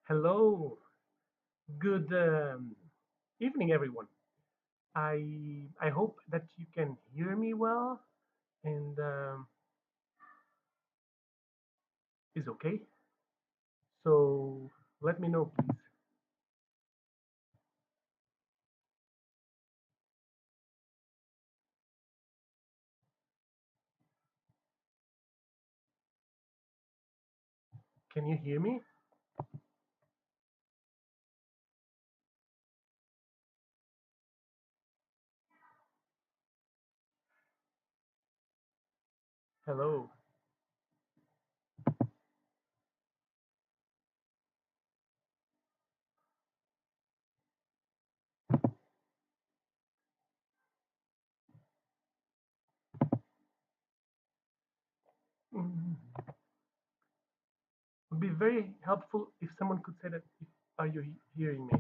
Hello, good evening, everyone. I hope that you can hear me well and is okay. So let me know, please. Can you hear me? Hello. Would be very helpful if someone could say that. Are you hearing me?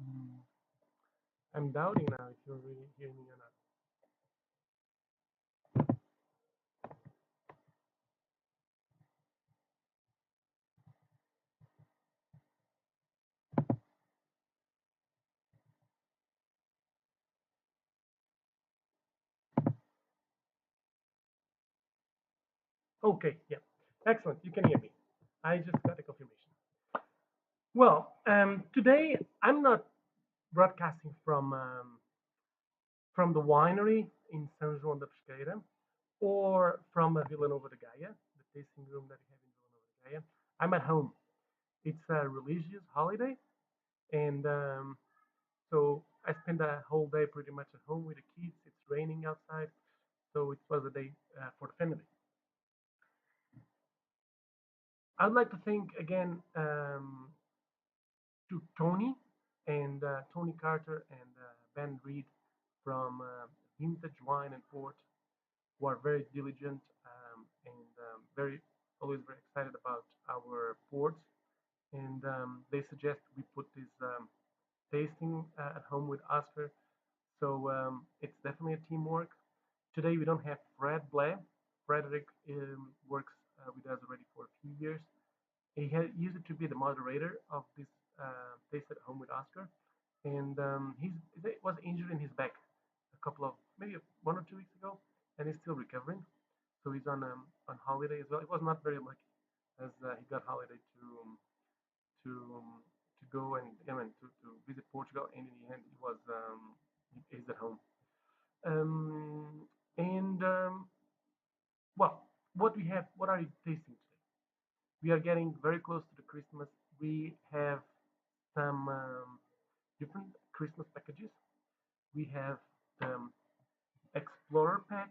Mm, I'm doubting now if you're really hearing me or not. Okay, yeah, excellent. You can hear me. I just got a confirmation. Well, today I'm not broadcasting from the winery in São João da Pesqueira or from Vila Nova de Gaia, the tasting room that we have in Vila Nova de Gaia. I'm at home. It's a religious holiday, and so I spent the whole day pretty much at home with the kids. It's raining outside, so it was a day for the family. I'd like to thank again to Tony and Tony Carter and Ben Reed from Vintage Wine and Port, who are very diligent and very always very excited about our ports. And they suggest we put this tasting at home with Oscar. So it's definitely a teamwork. Today we don't have Fred Blair. Frederick works with us already for a few years. He used to be the moderator of this taste at home with Oscar, and he was injured in his back a couple of maybe 1 or 2 weeks ago, and he's still recovering. So he's on holiday as well. It was not very lucky, as he got holiday to go and to visit Portugal, and in the end he's at home. And well, what are you tasting today? We are getting very close to the Christmas. We have some different Christmas packages. We have the Explorer pack,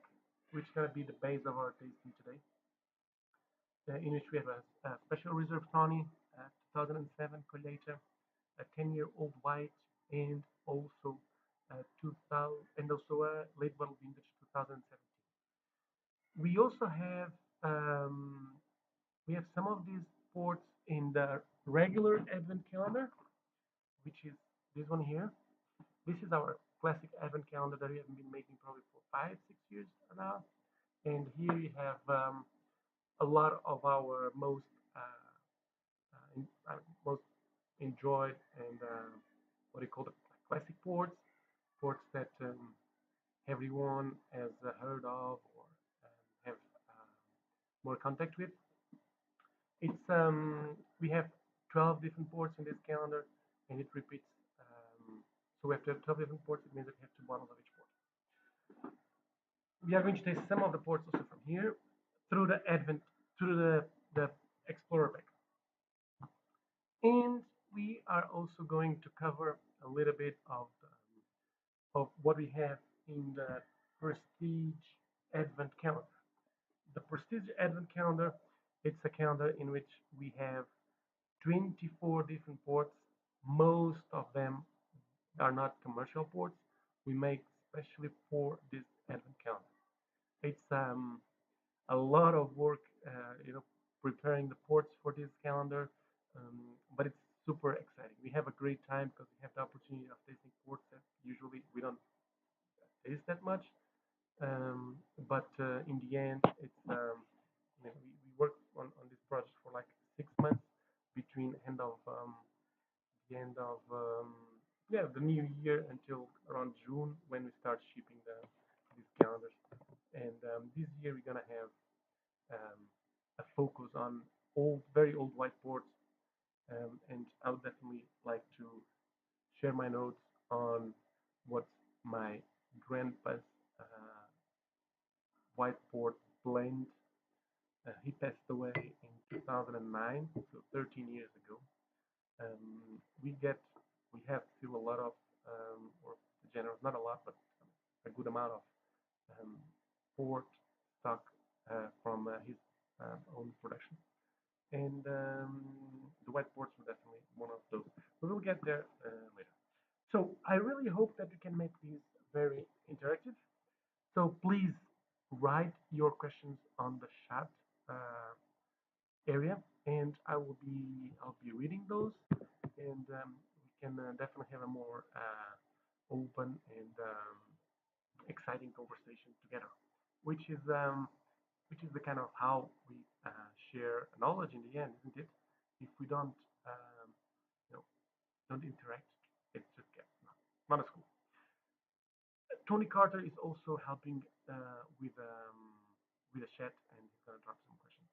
which is going to be the base of our tasting today, in which we have a special reserve tawny, 2007 Colheita, a 10-year-old white, and also 2000, and also a late bottle vintage 2017. We also have um, we have some of these ports in the regular advent calendar, which is this one here. This is our classic advent calendar that we have been making probably for 5, 6 years now. And here we have a lot of our most enjoyed and what do you call it, classic ports, ports that everyone has heard of or have more contact with. It's we have 12 different ports in this calendar, and it repeats. So we have to have 12 different ports. It means that we have 2 bottles of each port. We are going to taste some of the ports also from here through the Advent, through the Explorer pack. And we are also going to cover a little bit of what we have in the Prestige Advent calendar. The Prestige Advent calendar It's a calendar in which we have 24 different ports. Most of them are not commercial ports. We make especially for this advent calendar. It's a lot of work, preparing the ports for this calendar, but it's super exciting. We have a great time because we have the opportunity of tasting ports that usually we don't taste that much. But in the end, we worked on this project for like 6 months between the end of the new year until around June when we start shipping these calendars. And this year we're gonna have um, a focus on very old whiteboards, and I would definitely like to share my notes on what my grandpa's uh, whiteboard blend. He passed away in 2009, so 13 years ago. We get we have still a lot of or general, not a lot, but a good amount of um, port stock from his own production, and the whiteboards were definitely one of those. We will get there later. So I really hope that we can make these very interactive. So please write your questions on the chat uh, area, and I'll be reading those, and we can definitely have a more open and exciting conversation together, which is um, which is the kind of how we share knowledge in the end, isn't it? If we you know, don't interact, it's just not a school. Tony Carter is also helping with a chat, and he's gonna drop some questions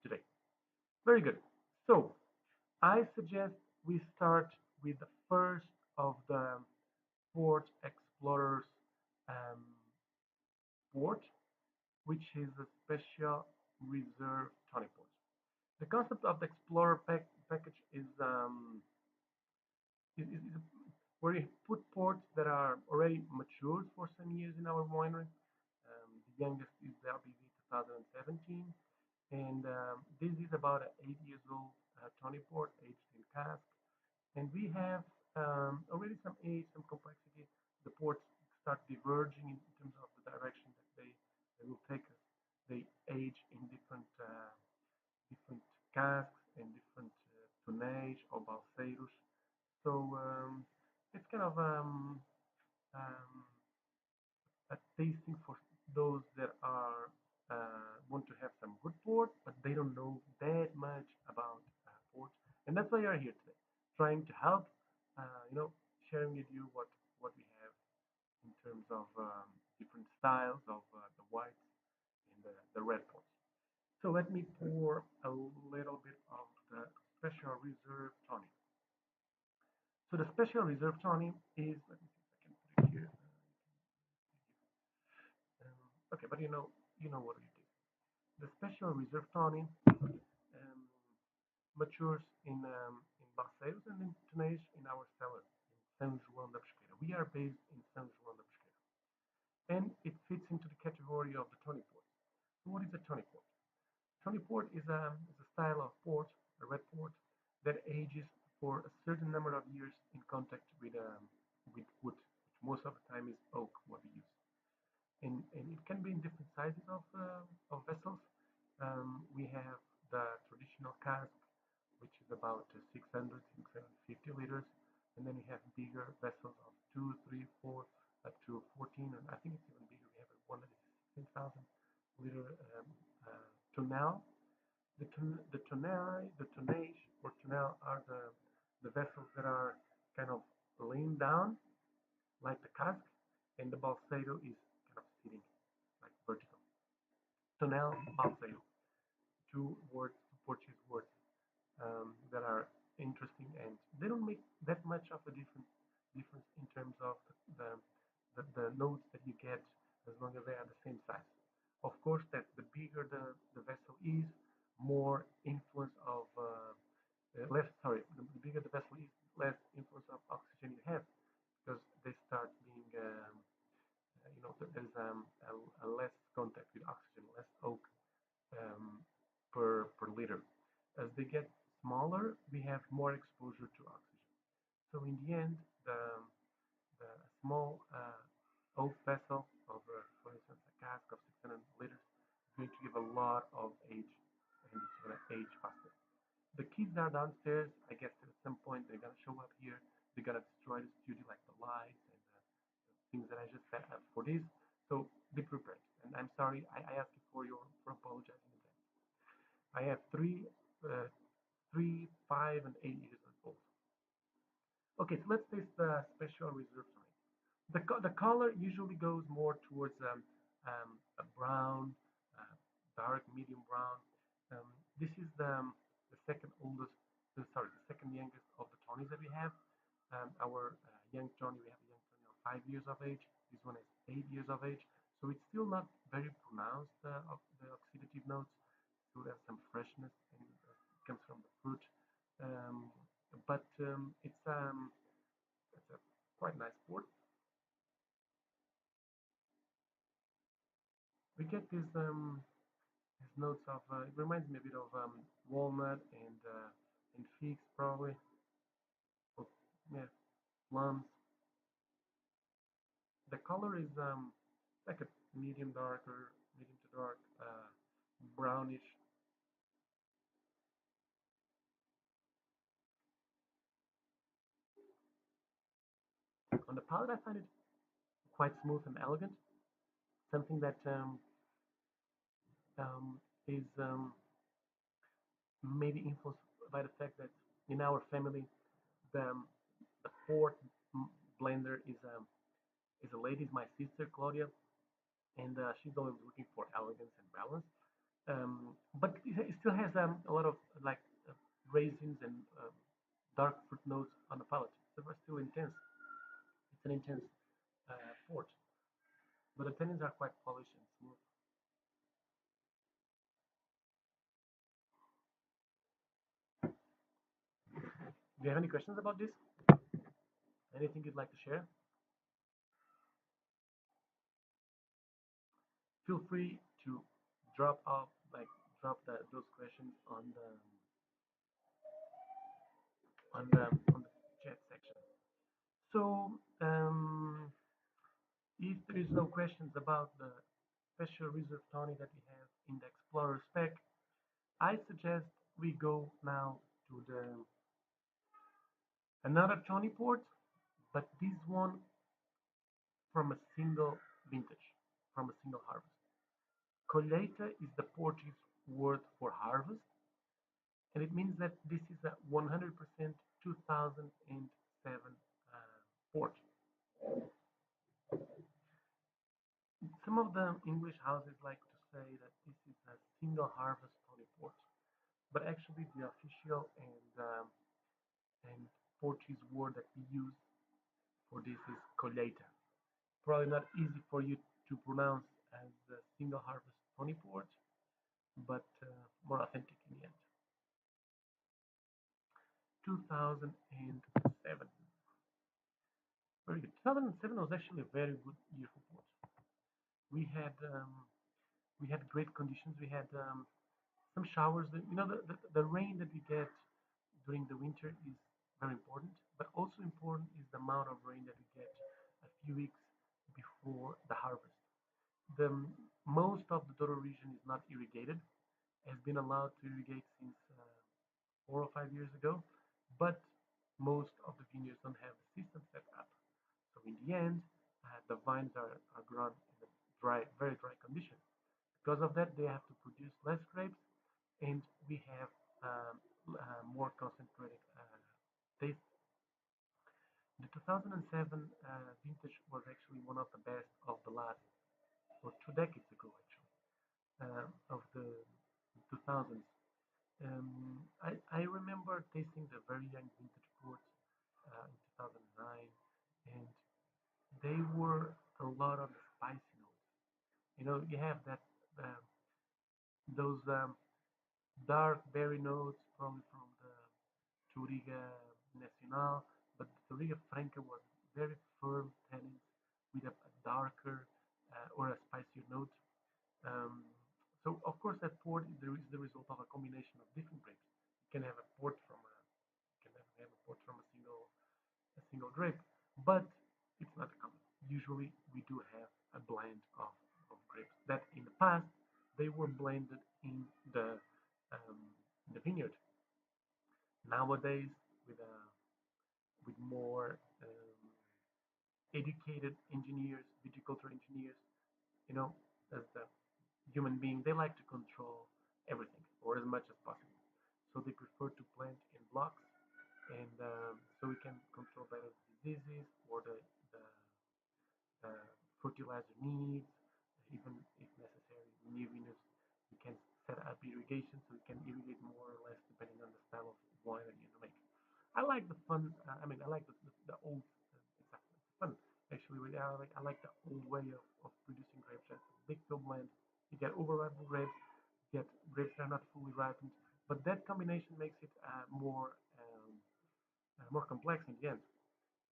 today. Very good. So I suggest we start with the first of the Port Explorers um, port, which is a special reserve Tony port. The concept of the Explorer package is where you put ports that are already matured for some years in our winery. The youngest is the LBV 2017, and this is about an 8 years old Tony port aged in cask. And we have already some age, some complexity. The ports start diverging in terms of the direction that they will take us. They age in different casks and different tonnage or balseiros. So it's kind of um, a tasting for those that are want to have some good port, but they don't know that much about port, and that's why you're here today, trying to help, sharing with you what we have in terms of different styles of the whites and the red ports. So let me pour a little bit of the special reserve tonic. So the special reserve tonic is, let me see if I can put it here. Okay, but you know what it is. The special reserve tawny matures in Barcelos and in Tunis in our cellar in São João da Pesqueira. We are based in São João da Pesqueira, and it fits into the category of the tawny port. So what is a tawny port? Tawny port is a style of port, a red port, that ages for a certain number of years in contact with wood, which most of the time is oak, what we use. And it can be in different sizes of vessels. We have the traditional cask, which is about 600, 650 liters, and then we have bigger vessels of 2, 3, 4, up to 14, and I think it's even bigger. We have one that is 16,000 liter tonnel. The tonnage or tonnel are the vessels that are kind of laying down like the cask, and the balsado is kind of sitting like vertical. Tonel, balsado, two words, two Portuguese words that are interesting, and they don't make that much of a difference in terms of the notes that you get as long as they are the same size. Of course, that the bigger the vessel is, more influence of less. Sorry, the bigger the vessel is, less influence of oxygen you have, because they start being there's a less contact with oxygen, less oak um, per vessel of, for instance, a cask of 600 liters is going to give a lot of age, and it's going to age faster. The kids are downstairs. I guess at some point they're going to show up here. They're going to destroy the studio, like the lights and the things that I just set up for this. So be prepared. And I'm sorry, I ask you for apologizing in advance. I have uh, 3, 5, and 8 years old. Okay, so let's taste the special reserve tonight. The color usually goes more towards a brown, uh, dark medium brown. Um, this is the second oldest, sorry, the second youngest of the Tonys that we have. Our young Tony, we have a young Tony of 5 years of age. This one is 8 years of age, so it's still not very pronounced of the oxidative notes. Still have some freshness, and it comes from the fruit. Um, but it's a quite nice port. We get these notes of it reminds me a bit of walnut and figs probably, or yeah, plums. The color is like a medium darker, medium to dark, brownish. On the palate, I find it quite smooth and elegant. Something that is maybe influenced by the fact that in our family the fourth blender is a lady, is my sister Claudia, and she's always looking for elegance and balance. But it still has a lot of like uh, raisins and dark fruit notes on the palate. So they're still intense. It's an intense port, but the tannins are quite polished and smooth. Do you have any questions about this? Anything you'd like to share? Feel free to drop off, like drop those questions on the chat section. So if there is no questions about the special reserve tonic that we have in the Explorer spec, I suggest we go now to the another Tony port, but this one from a single vintage, from a single harvest. Colheita is the Portuguese word for harvest, and it means that this is a 100% 2007 port. Some of the English houses like to say that this is a single harvest Tony port, but actually the official and Portuguese word that we use for this is colheita. Probably not easy for you to pronounce as the single harvest Tony port, but more authentic in the end. 2007. Very good. 2007 was actually a very good year for port. We had we had great conditions. We had some showers. The rain that we get during the winter is very important, but also important is the amount of rain that we get a few weeks before the harvest. The most of the Douro region is not irrigated, has been allowed to irrigate since 4 or 5 years ago, but most of the vineyards don't have the system set up. So in the end, the vines are grown in a dry, very dry condition. Because of that, they have to produce less grapes, and we have more concentrated taste. The 2007 vintage was actually one of the best of the last, or 2 decades ago, actually, of the 2000s. I remember tasting the very young vintage ports in 2009, and they were a lot of spicy notes. You have that those dark berry notes probably from the Touriga Nacional, but the Touriga Franca was very firm tannins with a darker or a spicier note. Um, so of course that port is the result of a combination of different grapes. You can have a port from a you can have a port from a single grape, but it's not common. Usually we do have a blend of grapes that in the past they were blended in um, the vineyard. Nowadays, with more educated engineers, viticulture engineers, you know, as the human being, they like to control everything or as much as possible. So they prefer to plant in blocks, and so we can control better the diseases or the fertilizer needs, even if necessary, new units. You can set up irrigation so you can irrigate more or less depending on the style of wine that you want to make. I like the fun. I like the old. It's fun actually. I like the old way of producing grapes. That's a big field blend. You get overripened grapes. You get grapes that are not fully ripened. But that combination makes it more complex in the end.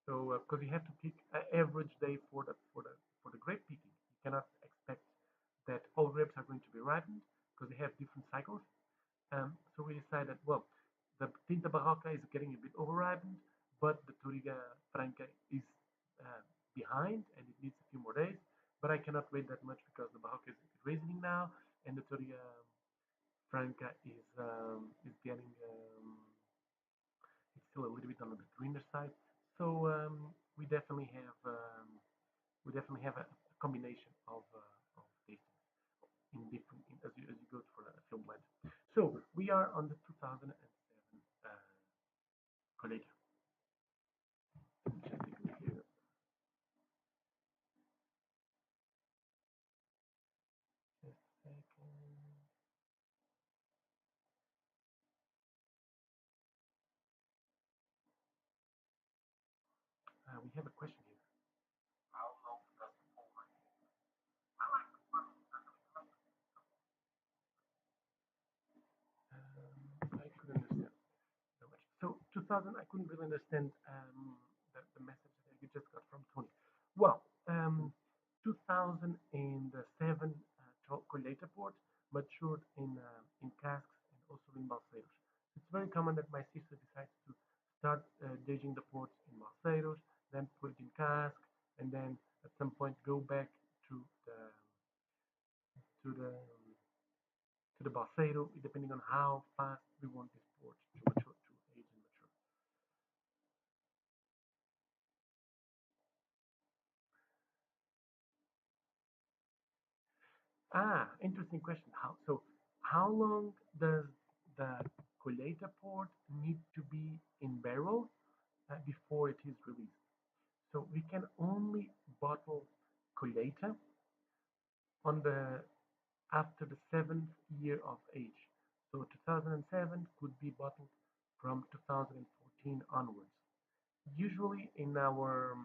So because you have to pick an average day for the grape picking, you cannot expect that all grapes are going to be ripened because they have different cycles. So we decided, well, the Tinta Barroca is getting a bit overripened, but the Touriga Franca is uh, behind and it needs a few more days. But I cannot wait that much because the Barroca is ripening now, and the Touriga Franca is getting it's still a little bit on the greener side. So we definitely have a combination of tastings as you go for a film blend. So we are on the 2007 collection. Just a second. We have a question here. I couldn't understand so much. So 2000, I couldn't really understand the message that you just got from Tony. Well, 2007 colheita port matured in casks and also in balseiros. It's very common that my sister decides to start aging the ports in balseiros, then put it in cask, and then at some point go back to the to the to the balseiro, depending on how fast we want this port to mature, to age and mature. Interesting question. How long does the colheita port need to be in barrel before it is released? So we can only bottle colheita on the after the seventh year of age. So 2007 could be bottled from 2014 onwards. Usually in our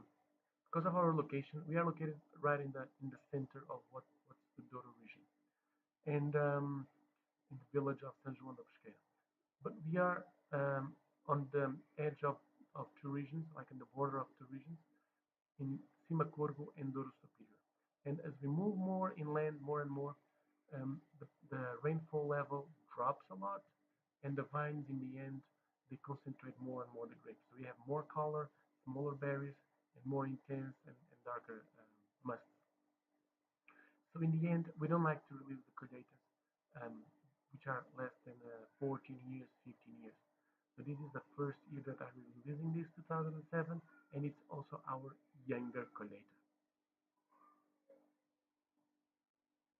because of our location, we are located right in the center of what's the Douro region, and in the village of San João da Pesqueira. But we are on the edge of two regions, like in the border of two regions, in Cima Corvo and Douro Superior. And as we move more inland, more and more, the rainfall level drops a lot, and the vines in the end they concentrate more and more the grapes. So we have more color, smaller berries, and more intense and darker must. So in the end, we don't like to release the predators, um, which are less than 14 years, 15 years. So this is the first year that I'm releasing this 2007, and it's also our younger collator.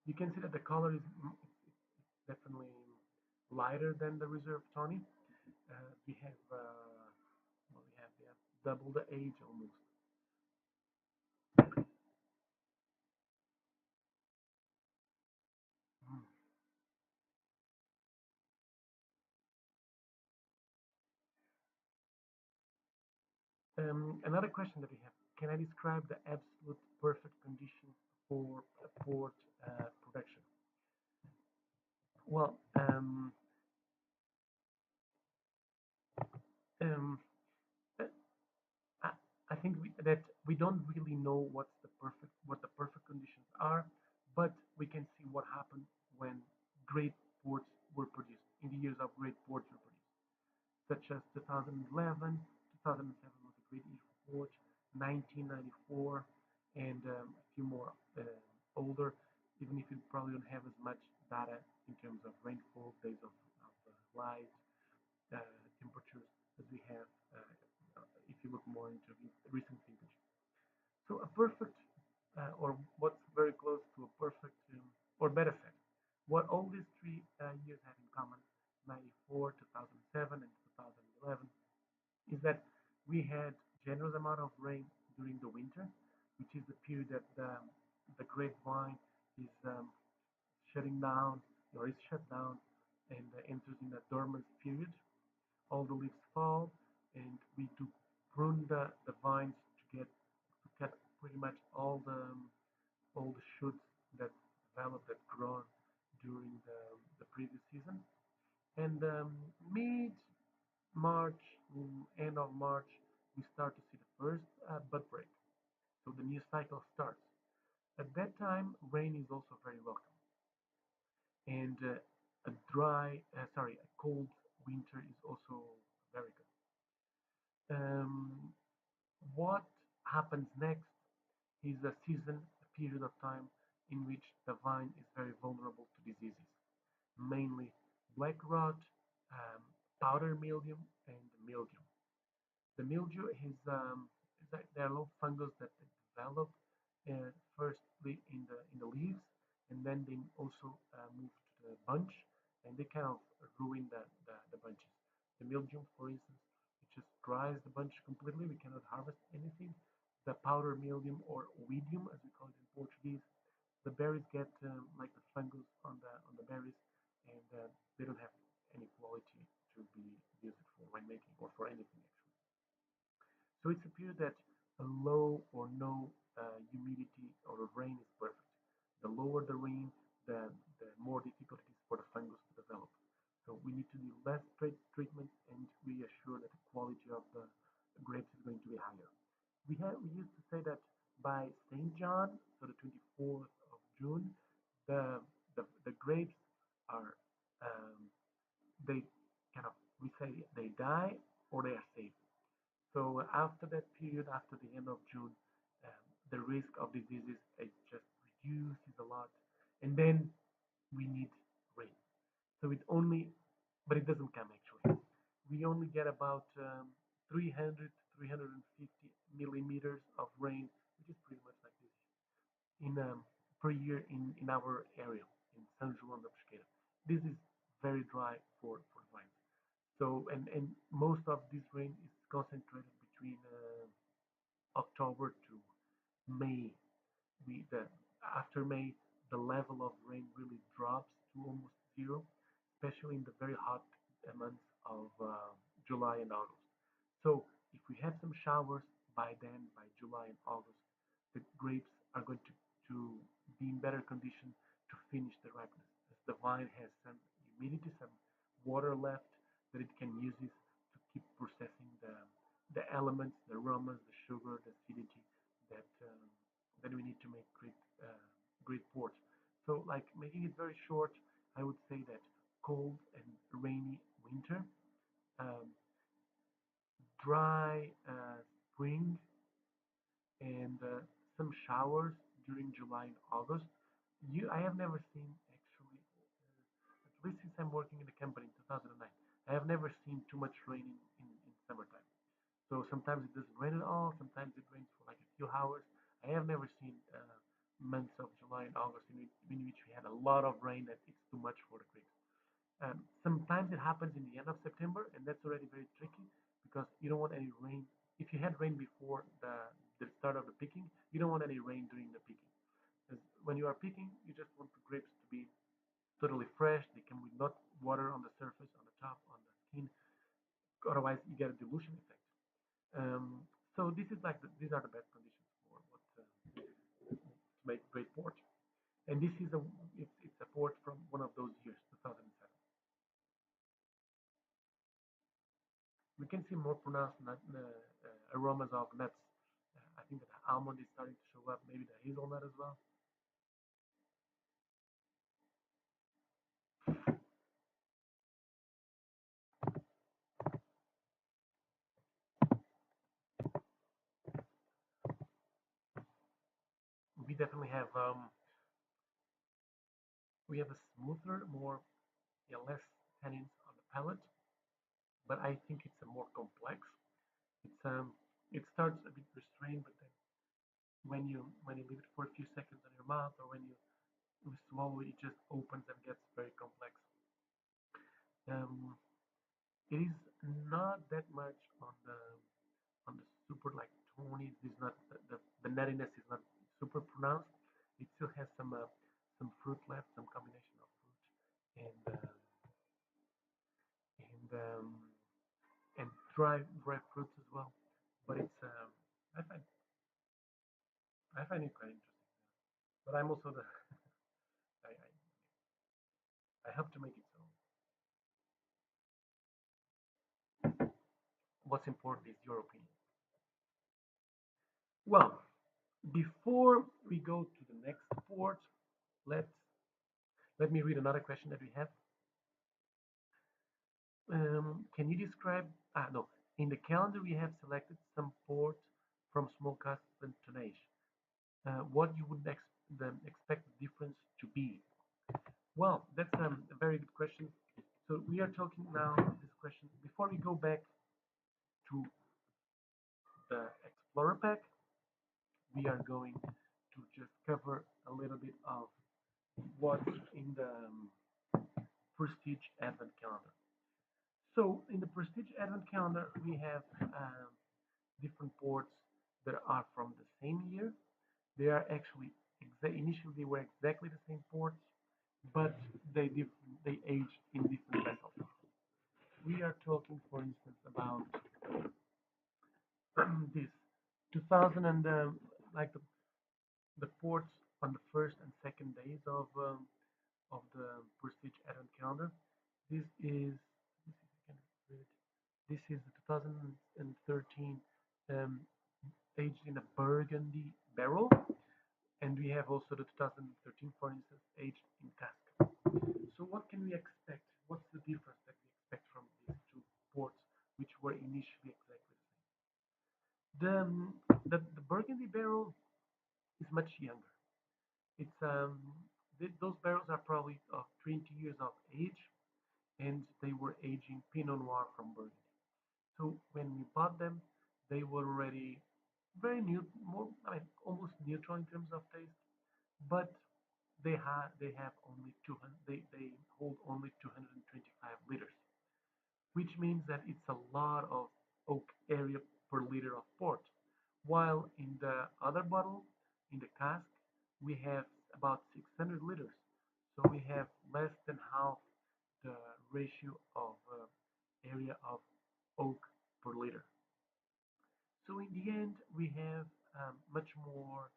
You can see that the color is definitely lighter than the reserve Tawny. We have double the age almost. Mm. Another question that we have: can I describe the absolute perfect conditions for a port production? Well, um, uh, I, I think that we don't really know what the perfect conditions are, but we can see what happened when great ports were produced in the years of great ports were produced, such as 2011, 2007 was a great year for ports, 1994, and a few more older, even if you probably don't have as much data in terms of rainfall, days of light, uh, temperatures as we have if you look more into recent vintage. So a perfect, or what's very close to a perfect, or better said, what all these three years have in common, 94, 2007, and 2011, is that we had generous amount of rain during the winter, which is the period that the grapevine is shutting down or is shut down and enters in a dormant period. All the leaves fall, and we do prune the vines to cut pretty much all the shoots that developed that grown during the previous season. And mid March, end of March, we start to see the first bud break. So the new cycle starts. At that time, rain is also very welcome, and a cold winter is also very good. What happens next is a season, a period of time in which the vine is very vulnerable to diseases, mainly black rot, um, powder mildew, and mildew. The mildew is like there are little fungus that develop firstly in the leaves, and then they also move to the bunch, and they kind of ruin the bunches. The mildew, for instance, it just dries the bunch completely. We cannot harvest anything. The powder mildew or oidium, as we call it in Portuguese, the berries get like the fungus on the berries, and they don't have any quality to be used for winemaking or for anything actually. So it's a period that a low or no humidity or rain is perfect. The lower the rain, the more difficult it is for the fungus to develop. So we need to do less treatment, and we assure that the quality of the grapes is going to be higher. We used to say that by Saint John, so the 24th of June, the grapes are um, they kind of we say they die or they are safe. So after that period, after the end of June, the risk of diseases it just reduces a lot, and then we need rain. So it only, but it doesn't come actually. We only get about 300 to 350 millimeters of rain, which is pretty much like this in per year in our area in San João da Pesqueira. This is very dry for vines. So and most of this rain is concentrated between October to May. We the After May the level of rain really drops to almost zero, especially in the very hot months of July and August. So if we have some showers by then, by July and August, the grapes are going to be in better condition to finish the ripeness, as the vine has some humidity, some water left that it can use it to keep processing the elements, the aromas, the sugar, the acidity that that we need to make great port. So, like making it very short, I would say that cold and rainy winter, um, dry spring, and some showers during July and August. I have never seen actually, at least since I'm working in the company in 2009, I have never seen too much raining in summertime. So sometimes it doesn't rain at all. Sometimes it rains for like a few hours. I have never seen months of July and August in which we had a lot of rain that it's too much for the grapes. Sometimes it happens in the end of September, and that's already very tricky because you don't want any rain. If you had rain before the start of the picking, you don't want any rain during the picking. Because when you are picking, you just want the grapes to be totally fresh. They can with not water on the surface, on the top, on the skin. Otherwise, you get a dilution effect. So this is like these are the best conditions for what to make great port. And this is it's a port from one of those years, 2007. We can see more pronounced aromas of nuts. I think that the almond is starting to show up, maybe the hazelnut as well. we have a smoother, more, yeah, less tannins on the palate, but I think it's a more complex. It's it starts a bit restrained, but then when you leave it for a few seconds on your mouth, or when you swallow it, it just opens and gets very complex. Um, it is not that much on the super like tony. It is not the nuttiness is not super pronounced. It still has some fruit left, some combination of fruit and and dry fruits as well. But it's I find I find it quite interesting. But I'm also the I help to make it so. What's important is your opinion. Well, before we go to the next port, let's let me read another question that we have. Can you describe? No. In the calendar, we have selected some ports from small cast and tonnage. What you would expect the difference to be? Well, that's a very good question. So we are talking now this question before we go back to the Explorer pack. We are going to just cover a little bit of what's in the Prestige Advent Calendar. So in the Prestige Advent Calendar, we have different ports that are from the same year. They are actually initially they were exactly the same ports, but they aged in different vessels. We are talking, for instance, about this 2000 and like the ports on the first and second days of the Prestige Advent Calendar. This is this is the 2013 um, aged in a Burgundy barrel, and we have also the 2013, for instance, aged in cask. So what can we expect? What's the difference that we expect from these two ports, which were initially exactly the same? The Burgundy barrel is much younger. It's those barrels are probably of 20 years of age, and they were aging Pinot Noir from Burgundy. So when we bought them, they were already very new, more I mean almost neutral in terms of taste, but they have only 200. They hold only 225 liters, which means that it's a lot of oak area per liter of port. While in the other bottle, in the cask, we have about 600 liters. So we have less than half the ratio of area of oak per liter. So in the end, we have much more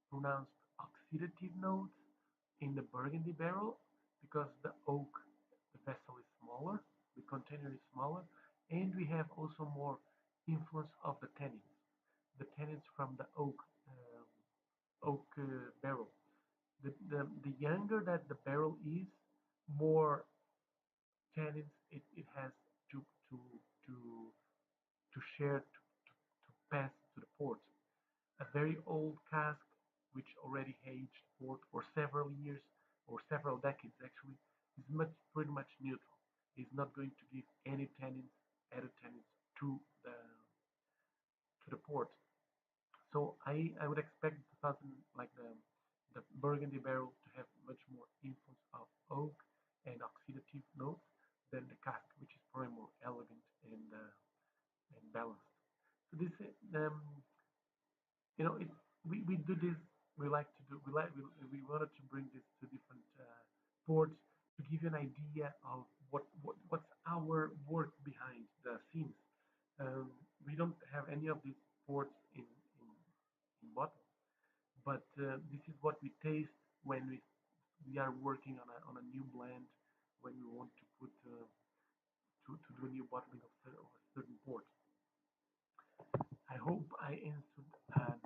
pronounced oxidative notes in the Burgundy barrel because the oak, the vessel is smaller, the container is smaller, and we have also more influence of the tannins from the oak barrel. The younger that the barrel is, more tannins it has to to to to share to pass to the port. A very old cask, which already aged port for several years or several decades actually, is pretty much neutral. It's not going to give any tannins, added tannins to the port. So I would expect the thousand like the Burgundy barrel to have much more influence of oak and oxidative notes than the cask, which is probably more elegant and balanced. So this it we do this. We like to do we wanted to bring this to different ports to give you an idea of what's our work behind the scenes. We don't have any of these ports in bottle, but this is what we taste when we are working on a new blend, when we want to put to do a new bottling of a certain port. I hope I answered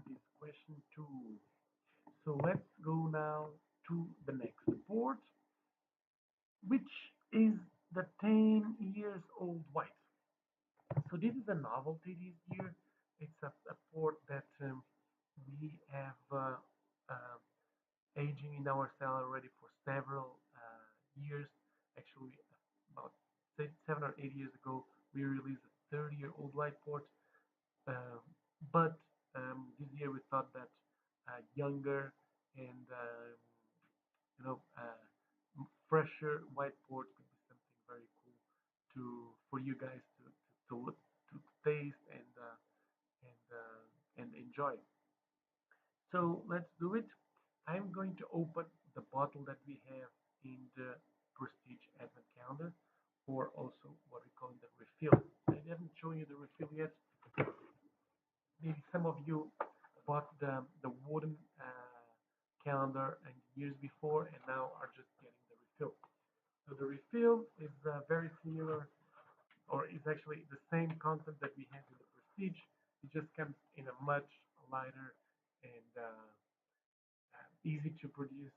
this question too. So let's go now to the next port, which is the 10 years old white. So this is a novelty this year. It's a port that we have aging in our cellar already for several years. Actually, about 7 or 8 years ago, we released a 30-year-old white port. Um, but this year we thought that younger and fresher white port could be something very cool to for you guys to taste and enjoy. So let's do it. I'm going to open the bottle that we have in the Prestige Advent Calendar, or also what we call the refill. I haven't shown you the refill yet. Maybe some of you bought the wooden calendar and years before, and now are just getting the refill. So the refill is very similar, or is actually the same content that we have in the Prestige. It just comes in a much lighter and easy to produce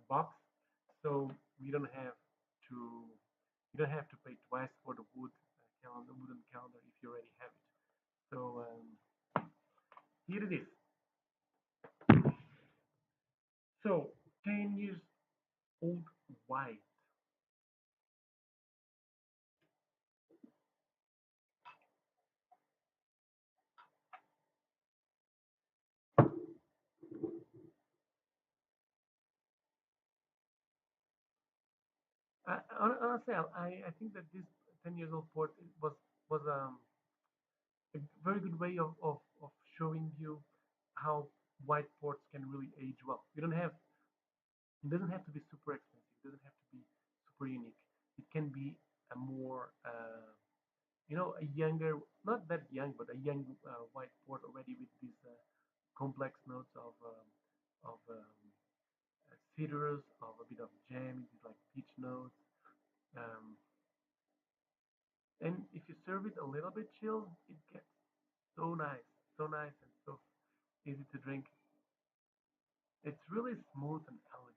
box, so we don't have to pay twice for the wooden calendar if you already have it. So here it is. So 10 years old white. Honestly, I think that this 10 years old port was a very good way of showing you how white ports can really age well. You don't have It doesn't have to be super expensive. It doesn't have to be super unique. It can be a more a younger, not that young, but a young white port already with these complex notes of citrus, of a bit of jam, like peach notes. Um, and if you serve it a little bit chilled, it gets so nice and so easy to drink. It's really smooth and elegant.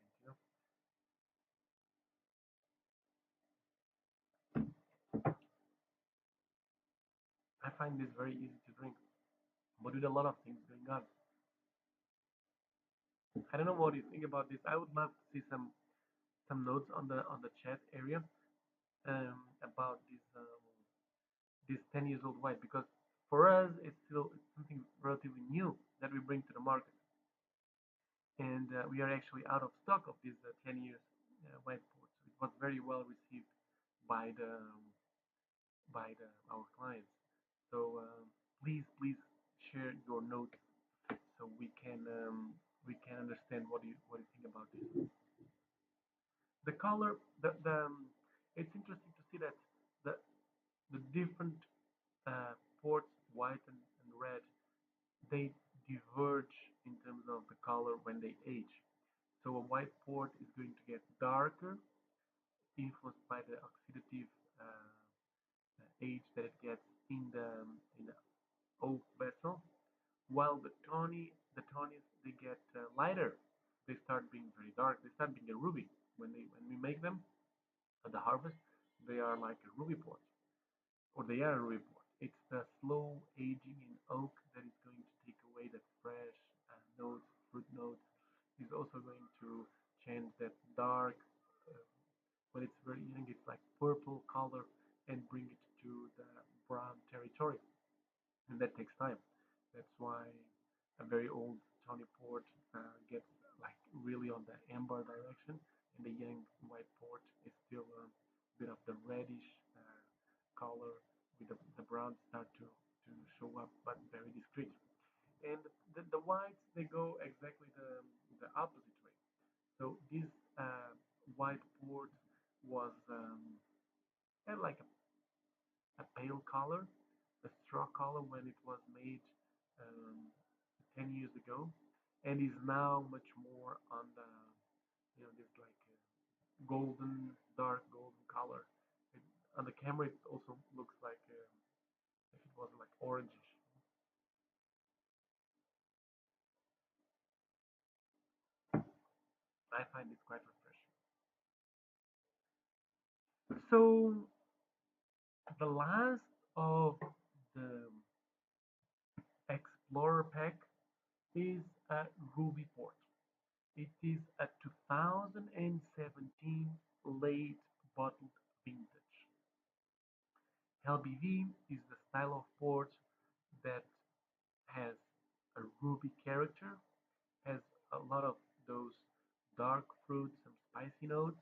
I find this very easy to drink, but with a lot of things going on. I don't know what you think about this. I would love to see some notes on the chat area about this 10 years old white, because for us it's something relatively new that we bring to the market, and we are actually out of stock of these 10 years white ports. It was very well received by our clients. So please share your notes so we can understand what you think about this. The color, it's interesting to see that the the different ports, white and red, they diverge in terms of the color when they age. So a white port is going to get darker, influenced by the oxidative age that it gets in the oak vessel, while the tawnies they get lighter. They start being very dark. They start being a ruby when we make them at the harvest. They are like a ruby port, or they are a ruby port. It's the slow aging in oak that is going to take away that fresh notes, fruit notes. It's also going to change that dark, uh, when it's very young, it's like purple color, and bring it to the brown territory, and that takes time. That's why a very old tawny port gets like really on the amber direction, and the young white port is still a bit of the reddish color, with the brown start to show up, but very discreet. And the whites they go exactly the opposite way. So this white port was had like a pale color, a straw color when it was made um, 10 years ago, and is now much more on the, this like golden, dark golden color. It, on the camera, it also looks like if it was like orangish. I find it quite refreshing. So the last of the Explorer pack is a Ruby port. It is a 2017 late bottled vintage. LBV is the style of port that has a ruby character, has a lot of those dark fruits, some spicy notes.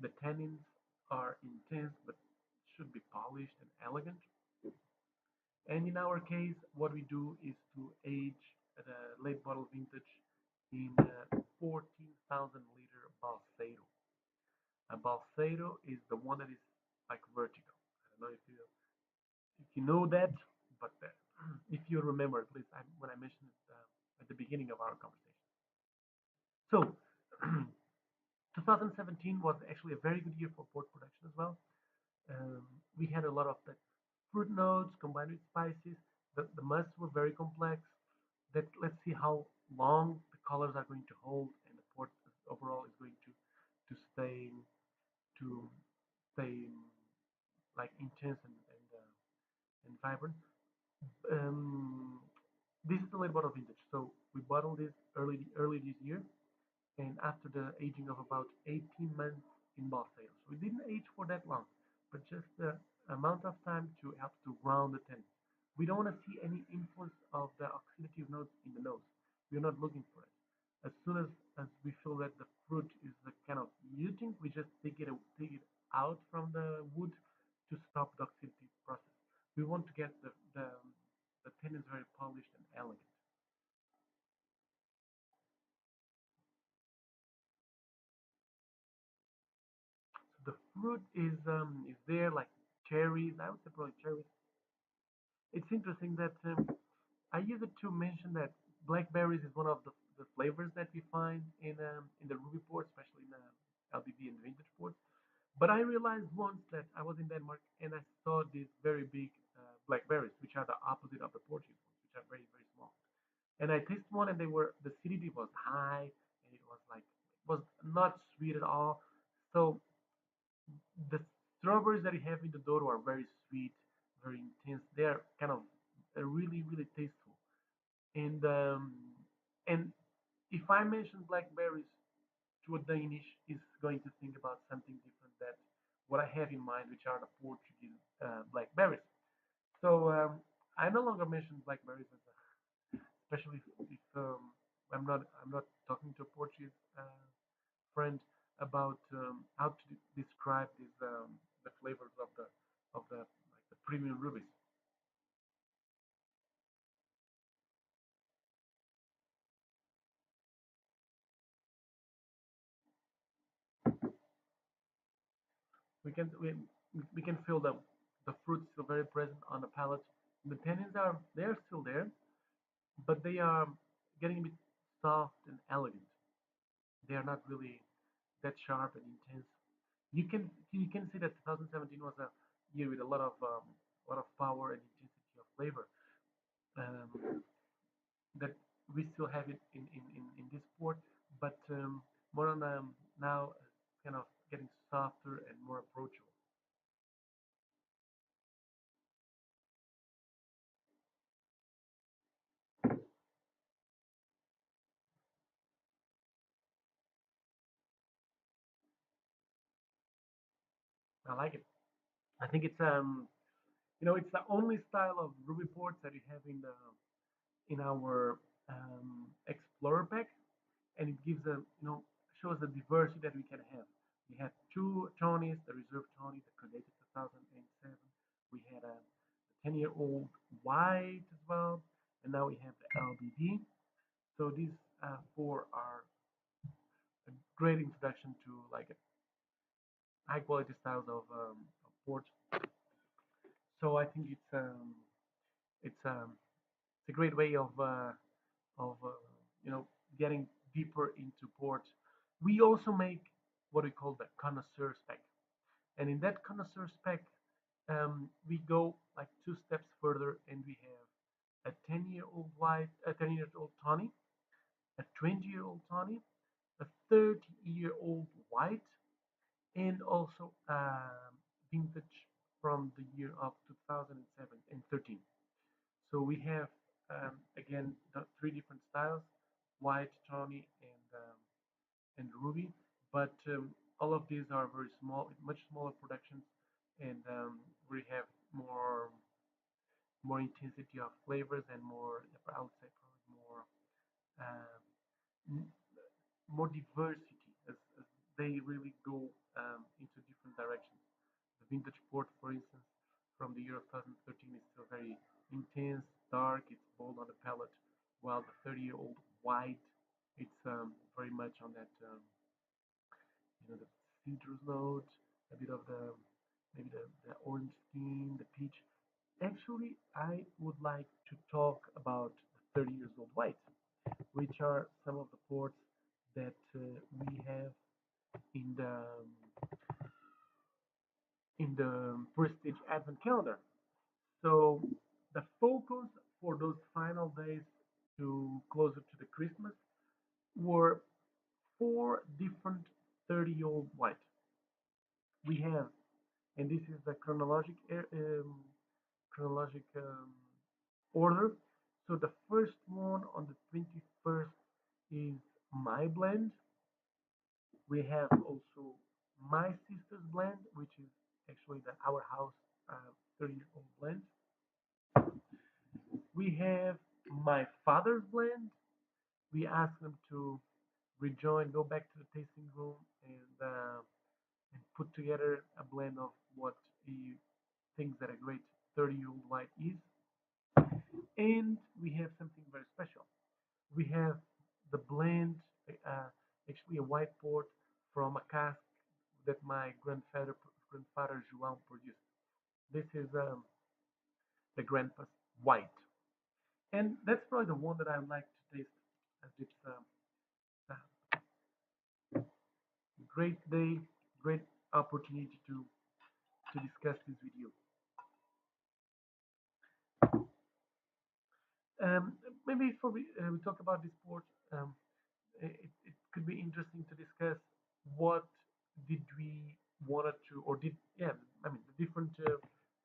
The tannins are intense but should be polished and elegant. And in our case, what we do is to age the late bottle vintage in 14,000 liter Balseiro. A Balseiro is the one that is like vertical. I don't know if you know that, but if you remember, at least when I mentioned it at the beginning of our conversation. So 2017 was actually a very good year for pork production as well. We had a lot of like, fruit notes combined with spices. The musts were very complex. Let's see how long the colors are going to hold, and the port overall is going to stay like intense and vibrant. Um, this is the late bottle vintage. So we bottled this early this year, and after the aging of about 18 months in Barcelona. So we didn't age for that long, but just the amount of time to help to ground the tannin. We don't want to see any influence of the oxidative notes in the nose. We're not looking for it. As soon as we feel that the fruit is kind of muting, we just take it out from the wood to stop the oxidative process. We want to get the tannins very polished and elegant. So the fruit is there like cherries. I would say probably cherries. It's interesting that I use it to mention that blackberries is one of the flavors that we find in the ruby port, especially in LBB and vintage ports. But I realized once that I was in Denmark and I saw these very big blackberries, which are the opposite of the Portuguese ones, which are very small. And I tasted one, and they were the acidity was high, and it was like it was not sweet at all. So the strawberries that you have in the Douro are very sweet, very intense. They are kind of really tasteful. And if I mention blackberries to a Danish, is going to think about something different that what I have in mind, which are the Portuguese blackberries. So I no longer mention blackberries, especially if I'm not talking to a Portuguese friend about how to describe the flavors of the like the premium rubies. We can feel the fruit still very present on the palate. The tannins are they're still there, but they are getting a bit soft and elegant. They are not really that sharp and intense. You can see that 2017 was a year with a lot of power and intensity of flavor. Um, that we still have it in this sport, but more on now kind of getting softer and more approachable. I like it. I think it's the only style of Ruby ports that you have in our Explorer pack, and it gives shows the diversity that we can have. We have two Tonys, the Reserve Tony that created 2007. We had a 10-year-old white as well, and now we have the LBD. So these four are a great introduction to like high quality styles of port. So I think it's a great way of you know getting deeper into ports. We also make what we call the connoisseur spec, and in that connoisseur spec, we go like two steps further, and we have a 10-year-old white, a 10-year-old tawny, a 20-year-old tawny, a 30-year-old white, and also vintage from the year of 2007 and 13. So we have again the three different styles: white, tawny, and Ruby, but all of these are very small, much smaller productions, and we have more more intensity of flavors and more, I would say, probably um, more diversity as they really go into different directions. The vintage port, for instance, from the year of 2013 is still very intense, dark, it's bold on the palate, while the 30-year-old white, it's very much on that, the citrus note, a bit of the maybe the orange skin, the peach. Actually, I would like to talk about the 30 years old white, which are some of the ports that we have in the Prestige Advent calendar. So the focus for those final days to closer to the Christmas were four different 30-year-old white. We have, and this is the chronologic order. So the first one on the 21st is my blend. We have also my sister's blend, which is actually the our house 30-year-old blend. We have my father's blend. We asked them to rejoin, go back to the tasting room, and put together a blend of what he thinks that a great 30-year-old white is. And we have something very special. We have the blend, uh, actually a white port from a cask that my grandfather João produced. This is the Grandpa's White, and that's probably the one that I would like to taste. As it's a great day, great opportunity to discuss this with you. Um, Maybe before we talk about this sport, it could be interesting to discuss what did we wanted to, or did, yeah, I mean, the different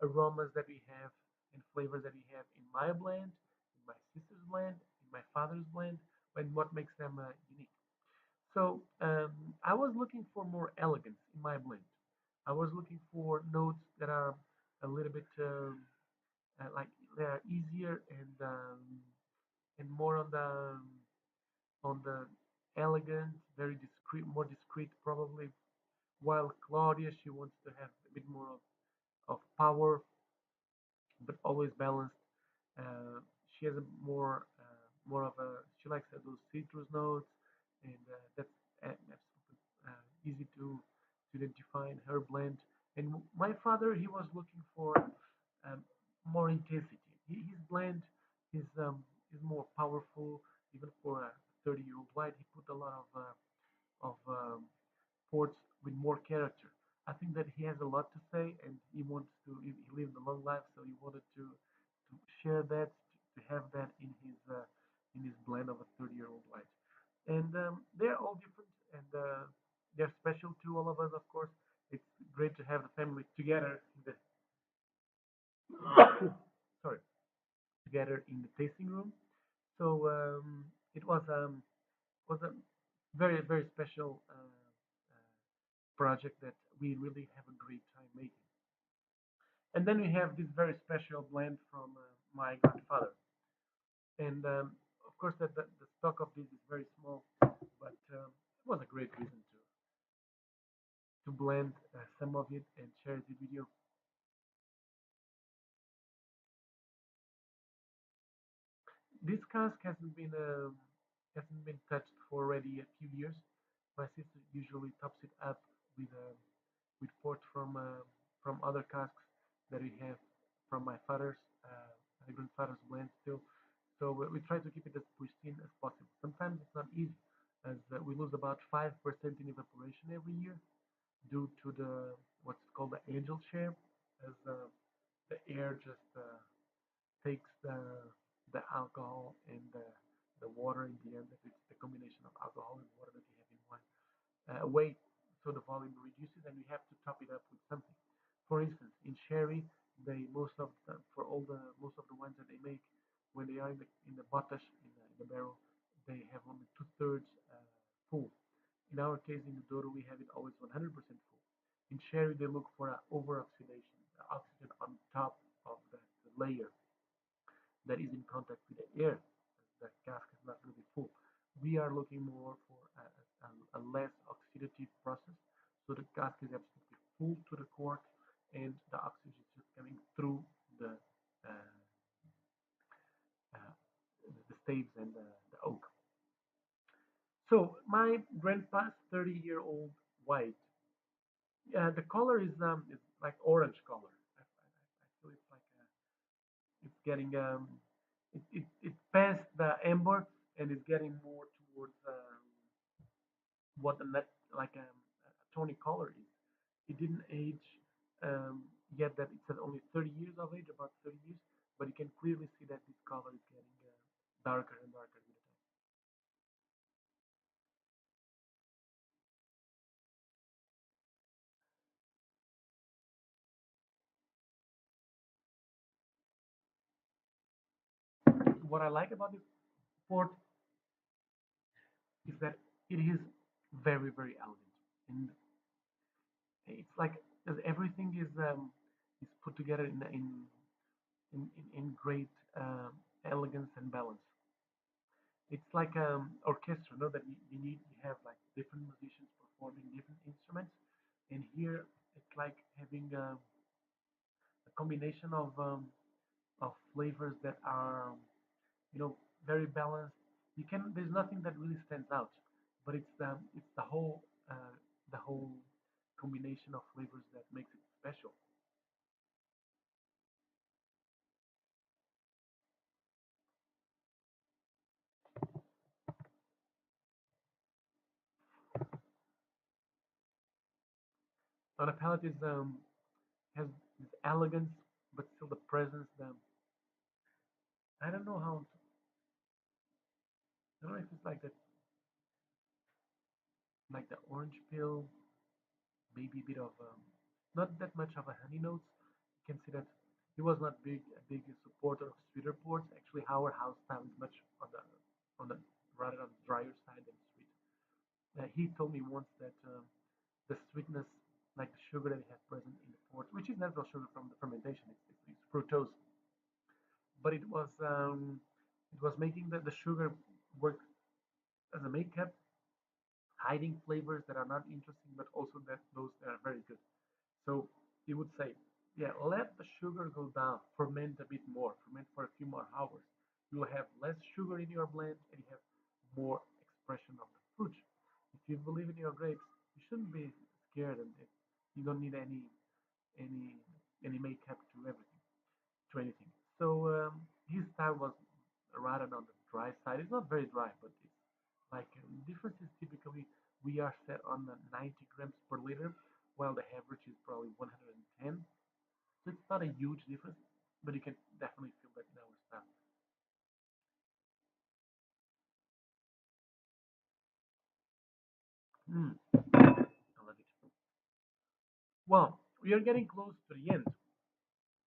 aromas that we have and flavors that we have in my blend, in my sister's blend, in my father's blend, and what makes them unique. So I was looking for more elegance in my blend. I was looking for notes that are a little bit like they are easier and more on the elegant, very discreet, more discreet probably. While Claudia, she wants to have a bit more of power, but always balanced. She has a more of a she likes those citrus notes, and that's absolutely easy to identify in her blend. And my father, he was looking for um, more intensity. His blend is more powerful, even for a 30-year-old white. He put a lot of ports with more character. I think that he has a lot to say, and he wants to. He lived a long life, so he wanted to share that, to have that in his blend of a 30-year-old white. And they're all different, and they're special to all of us, of course. It's great to have the family together. Sorry, together in the tasting room. So it was a very special project that we really have a great time making. And then we have this very special blend from my grandfather. And of course, the stock of this is very small, but it was a great reason to blend some of it and share it with you. This cask hasn't been touched for already a few years. My sister usually tops it up with port from other casks that we have from my grandfather's blend still. So we try to keep it as pristine as possible. Sometimes it's not easy, as we lose about 5% in evaporation every year due to the what's called the angel share, as the air just takes the alcohol and the water in the end. It's the combination of alcohol and water that you have in wine away, so the volume reduces, and we have to top it up with something. For instance, in sherry, they for all the most of the wines that they make, when they are in the bottage in the barrel, they have only two-thirds full. In our we have it always 100% full. In sherry, they look for over oxidation, oxygen on top of that layer that is in contact with the air. The cask is not really full. We are looking more for a less oxidative process, so the cask is absolutely full to the cork, and the oxygen is just coming through the uh, uh, the staves and the oak. So my grandpa's 30-year-old white, the color is like orange color. I feel it's like it's getting it passed the amber and it's getting more towards what the net like a tawny color is. It didn't age yet. That it said only 30 years of age, about 30 years, but you can clearly see that this color is getting darker and darker with the time. What I like about this port is that it is very very elegant, and it's like everything is put together in great elegance and balance. It's like orchestra, no? That you have like different musicians performing different instruments, and here it's like having a combination of flavors that are you know very balanced. You can There's nothing that really stands out, but it's the whole combination of flavors that makes it special. On a palate is has this elegance, but still the presence. I don't know how. I don't know if it's like the orange peel, maybe a bit of not that much of a honey notes. You can see that he was not a big supporter of sweeter ports. Actually, our house style is much on the rather on the drier side than sweet. He told me once that the sweetness, like the sugar that he has present in the port, which is natural sugar from the fermentation, it's fructose, but it was making the sugar work as a makeup, hiding flavors that are not interesting, but also that those that are very good. So he would say, yeah, let the sugar go down, ferment a bit more, ferment for a few more hours. You will have less sugar in your blend and you have more expression of the fruit. If you believe in your grapes, you shouldn't be scared, and you don't need any any makeup to everything to anything. So his style was rather on the dry side. It's not very dry, but it's like difference is typically we are set on the 90 grams per liter, while the average is probably 110. So it's not a huge difference, but you can definitely feel that in our style. Mm, I love it. Well, we are getting close to the end,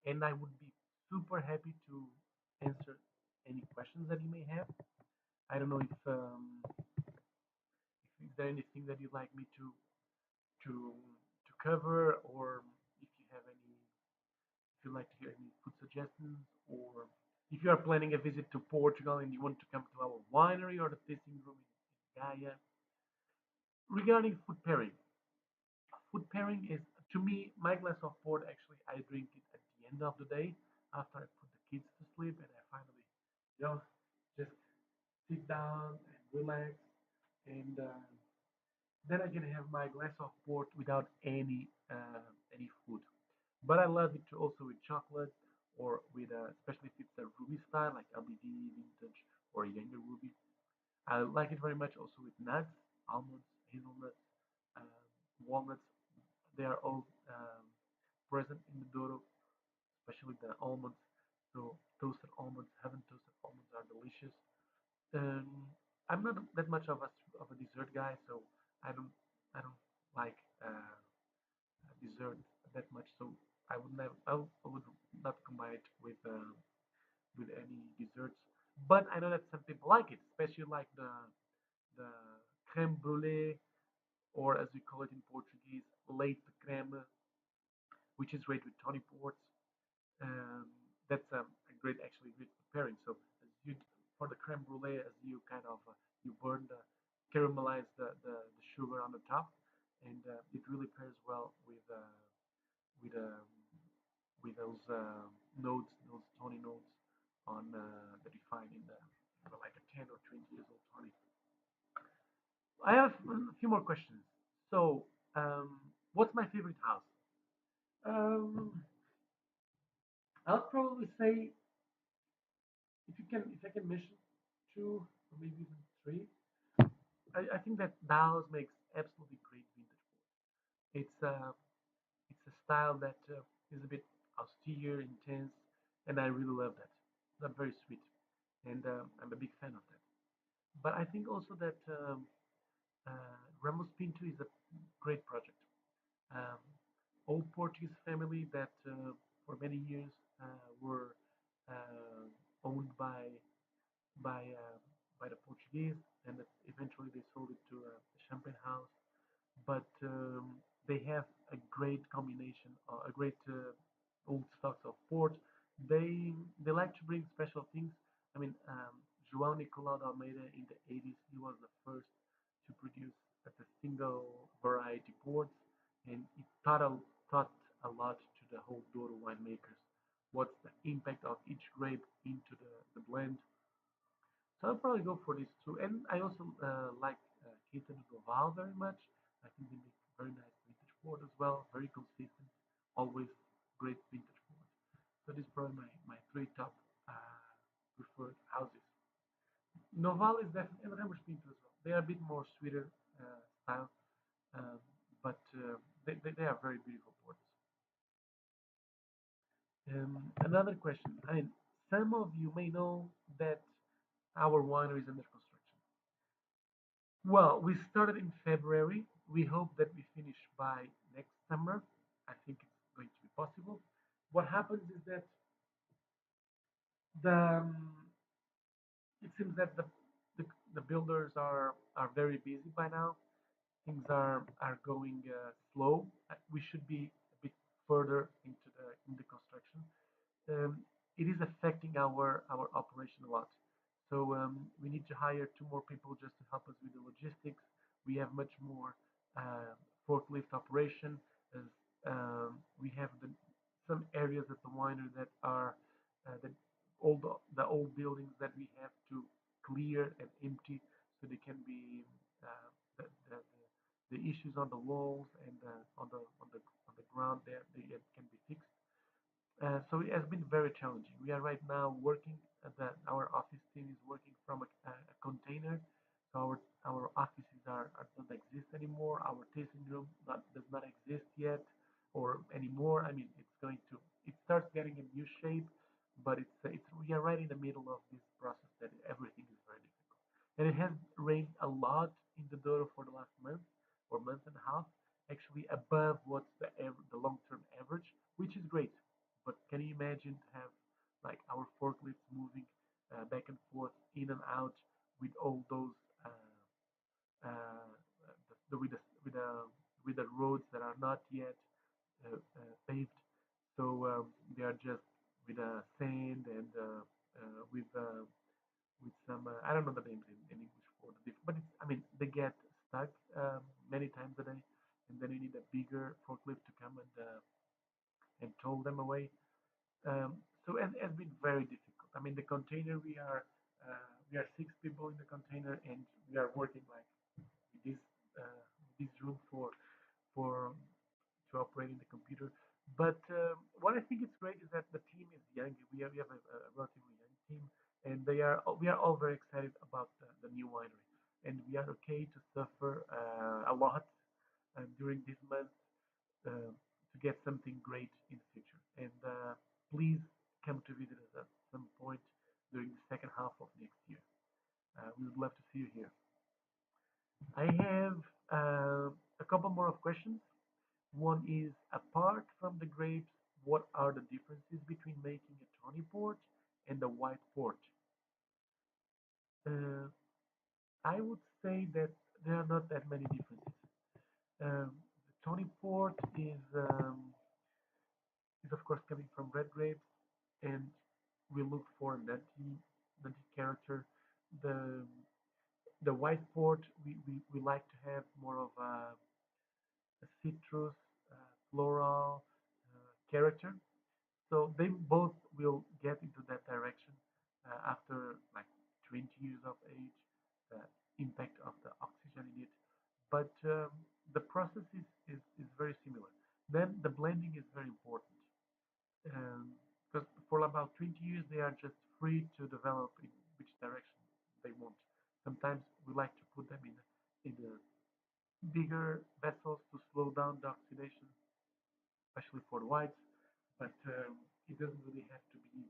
and I would be super happy to answer any questions that you may have. I don't know if there anything that you'd like me to cover, or if you have any, if you'd like to hear any food suggestions, or if you are planning a visit to Portugal and you want to come to our winery or the tasting room in Gaia. Regarding food pairing is to me my glass of port. Actually, I drink it at the end of the day after I put the kids to sleep, and I finally, you know, just sit down and relax, and then I can have my glass of port without any food. But I love it also with chocolate or with especially if it's a ruby style like LBD, vintage, or younger ruby. I like it very much also with nuts, almonds, hazelnuts, um, walnuts. They are all present in the Douro, especially the almonds. So toasted almonds, heaven toasted almonds are delicious. Um, I'm not that much of a dessert guy, so I don't I don't like dessert that much. So I would not combine it with any desserts. But I know that some people like it, especially like the creme brulee or as we call it in Portuguese, leite creme, which is great with Tony ports. Um, that's a great, actually great preparing. So as you for the creme brulee, as you kind of you burn the caramelize the sugar on the top, and it really pairs well with with those notes, those tony notes on that you find in the like a 10 or 20 years old tony. I have a few more questions. So, what's my favorite house? Um, I'll probably say if I can mention two or maybe even three, I think that the house makes absolutely great vintage board. It's a style that is a bit austere, intense, and I really love that. Not very sweet, and I'm a big fan of that. But I think also that Ramos Pinto is a great project. Um, Old Portuguese family that for many years were uh, owned by by the Portuguese, and that eventually they sold it to a champagne house. But they have a great combination, a great old stocks of port. They like to bring special things. I mean, João Nicolau de Almeida in the 80s, he was the first to produce a single variety ports, and it taught a lot to the whole Douro winemakers. What's the impact of each grape into the blend? So I'll probably go for these two. And I also like Keita Duval very much. I think they make very nice vintage port as well. Very consistent. Always great vintage port. So these are probably my three top preferred houses. Noval is definitely, and Ramos Pinto as well. They are a bit more sweeter style, um, but they are very beautiful ports. Another question. I mean, some of you may know that our winery is under construction. Well, we started in February. We hope that we finish by next summer. I think it's going to be possible. What happens is that the it seems that the, the builders are very busy by now. Things are going slow. We should be a bit further into the construction. um, it is affecting our operation a lot. So we need to hire two more people just to help us with the logistics. We have much more uh, forklift operation as we have some areas at the winery that are the old buildings that we have to clear and empty so they can be the, the, the issues on the walls and on the ground there they can be fixed. So it has been very challenging. We are right now working. Our office team is working from a container. So our offices don't exist anymore. Our tasting room does not exist yet or anymore. I mean, it's going to it starts getting a new shape, but it's we are right in the middle of this process that everything is very difficult. And it has rained a lot in the Douro for the last month or month and a half, actually above what's the long term average, which is great. But can you imagine to have like our forklifts moving back and forth, in and out, with all those uh, with the roads that are not yet paved, so they are just with sand and with some I don't know the names in English for the but it's I mean they get stuck many times a day, and then you need a bigger forklift to come and tow them away. So it has been very difficult. I mean, the container we are six people in the container, and we are working like this this room for to operate in the computer. But what I think is great is that the team is young. We have a relatively young team, and we are all very excited about the new winery, and we are okay to suffer a lot during this month to get something great in the future. And please come to visit us at some point during the second half of next year. We would love to see you here. I have a couple more of questions. One is, apart from the grapes, what are the differences between making a tawny port and a white port? Uh, I would say that there are not that many differences. The Tony port is of course coming from red grapes, and we look for nutty character. The the white port we like to have more of a citrus, floral character. So they both will get into that direction after like 20 years of age, the impact of the oxygen in it. But the process is very similar. Then the blending is very important because for about 20 years they are just free to develop in which direction they want. Sometimes we like to put them in bigger vessels to slow down the oxidation, especially for the whites. But it doesn't really have to be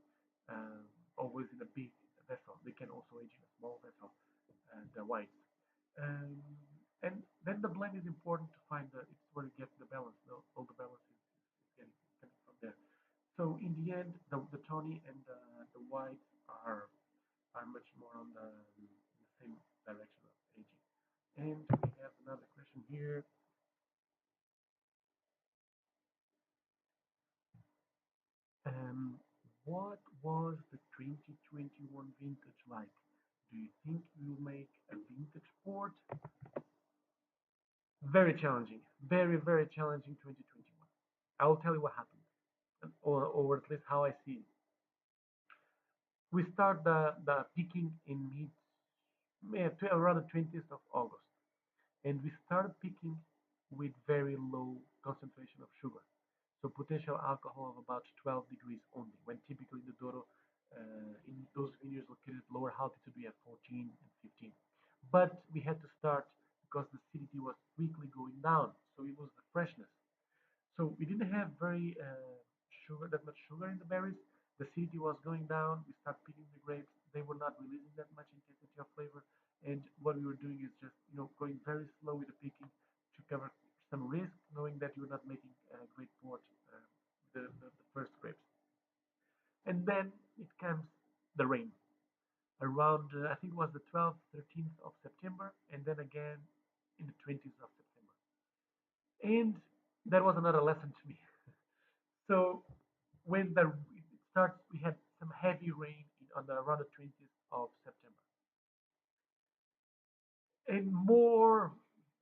um, always in a big vessel. They can also age in a small vessel, the whites. Um, and then the blend is important to find it's where you get the balance. All the balance is getting coming from there. So in the end, the tawny and the whites are much more on the same direction of aging. And we have another question here. Um, what was the 2021 vintage like? Do you think you'll make a vintage port? Very challenging. Very, very challenging 2021. I will tell you what happened, or at least how I see it. We start the picking in around the 20th of August, and we started picking with very low concentration of sugar. So potential alcohol of about 12 degrees only, when typically the Douro, in those vineyards located at lower altitude, we have 14 and 15. But we had to start because the acidity was quickly going down, so it was the freshness. So we didn't have very that much sugar in the berries. The acidity was going down. We started picking the grapes. They were not releasing that much intensity of flavor. And what we were doing is just going very slow with the picking to cover some risk, knowing that you're not making a great port the first grapes. And then it comes the rain around I think it was the 12th, 13th of September, and then again in the 20th of September. And that was another lesson to me. So when it starts, we had some heavy rain on the around the 20th of September, and more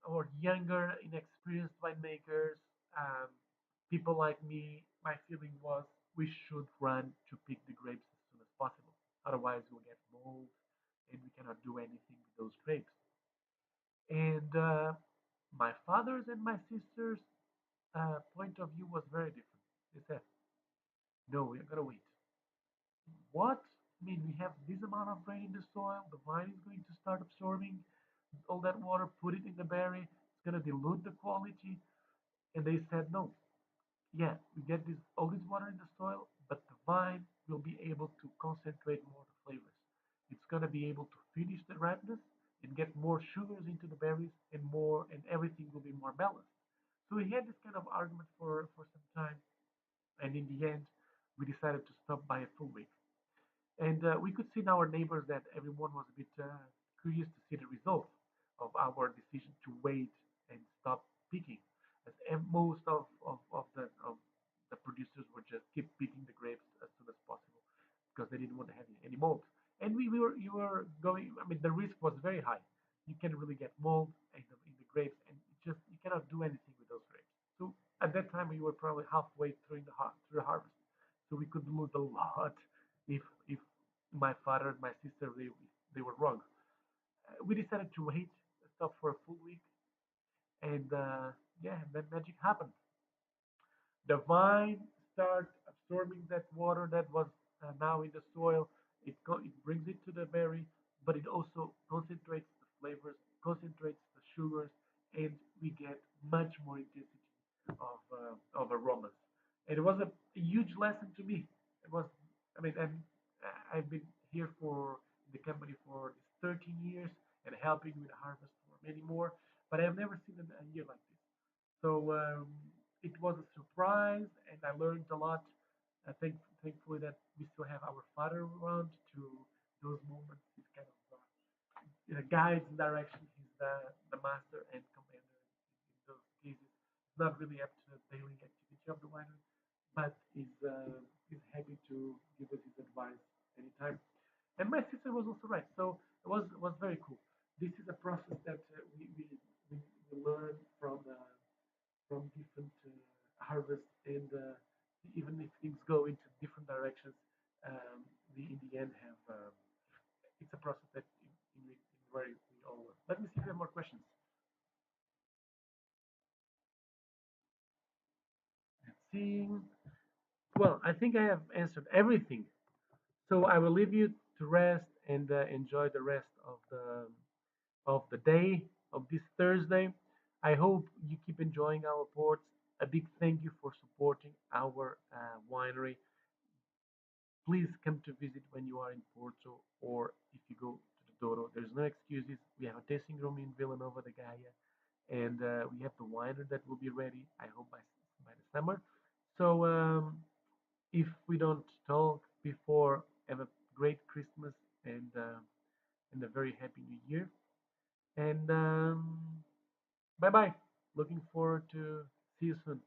or younger, inexperienced winemakers, um, people like me, my feeling was we should run to pick the grapes as soon as possible. Otherwise, we'll get mold, and we cannot do anything with those grapes. And my father's and my sister's point of view was very different. They said, "No, we're gonna wait. What? I mean, we have this amount of rain in the soil. The vine is going to start absorbing all that water, put it in the berry. It's going to dilute the quality." And they said, no. Yeah, we get all this water in the soil, but the vine will be able to concentrate more the flavors. It's going to be able to finish the ripeness and get more sugars into the berries and more, and everything will be more balanced. So we had this kind of argument for some time, and in the end, we decided to stop by a full week. And we could see in our neighbors that everyone was a bit curious to see the result of our decision to wait and stop picking. As most of the producers were just keep picking the grapes as soon as possible because they didn't want to have any mold. And we were you were going. I mean, the risk was very high. You can really get mold in the grapes, and you cannot do anything with those grapes. So at that time, we were probably halfway through the harvest, so we could lose a lot if my father and my sister they were wrong. We decided to wait, stop for a full week, and yeah, then magic happened. The vine starts absorbing that water that was now in the soil. It brings it to the berry, but it also concentrates the flavors, concentrates the sugars, and we get much more intensity of aromas. And it was a huge lesson to me. It was, I mean, and I've been here for the company for 13 years and helping with the harvest for many more, but I've never seen a year like this. So it was a surprise, and I learned a lot. Thankfully that we still have our father around to those moments. He's kind of guides and direction. He's the master and commander in those not really up to the daily activity of the winery, but is happy to give us his advice anytime. And my sister was also right, so it was very cool. This is a process that we learn from different harvests, and even if things go into different directions, we in the end have it's a process that in where we all learn. Let me see if we have more questions. Let's see. Well, I think I have answered everything. So I will leave you to rest and enjoy the rest of the day of this Thursday. I hope you keep enjoying our ports. A big thank you for supporting our winery. Please come to visit when you are in Porto or if you go to the Douro. There's no excuses. We have a tasting room in Villanova de Gaia, and we have the winery that will be ready. I hope by the summer. So if we don't talk before, have a great Christmas and a very happy New Year. And bye bye. Looking forward to see you soon.